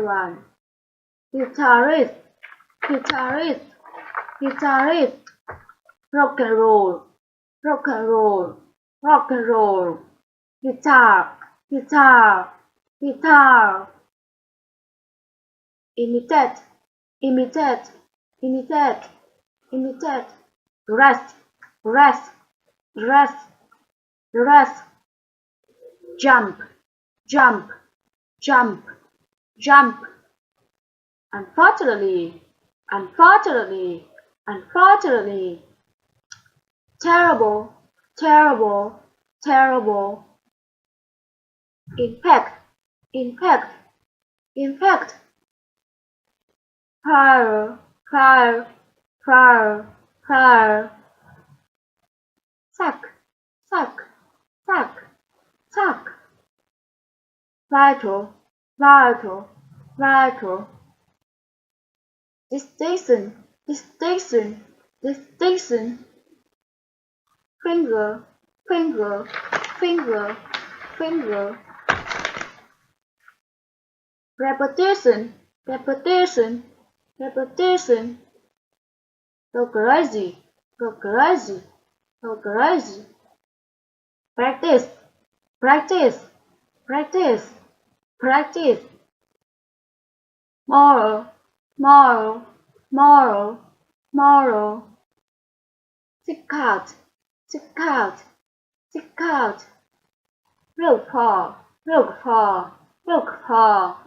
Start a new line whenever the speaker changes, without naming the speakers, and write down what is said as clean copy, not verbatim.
One. Guitarist, guitarist, guitarist. Rock and roll, rock and roll, rock and roll. Guitar, guitar, guitar. Imitate, imitate, imitate, imitate. Rest, rest, rest, rest. Jump, jump, jump, jump. Unfortunately, unfortunately, unfortunately. Terrible, terrible, terrible. Impact, impact, impact. Fire, fire, fire, fire. Suck, suck, suck, suck. Vital, vital, vital. Distinction, distinction, distinction. Finger, finger, finger, finger. Repetition, repetition, repetition. Go crazy, go crazy, go crazy. Practice, practice, practice, practice. Moral, moral, moral, moral. Seek out, seek out, seek out. Look for, look for, look for.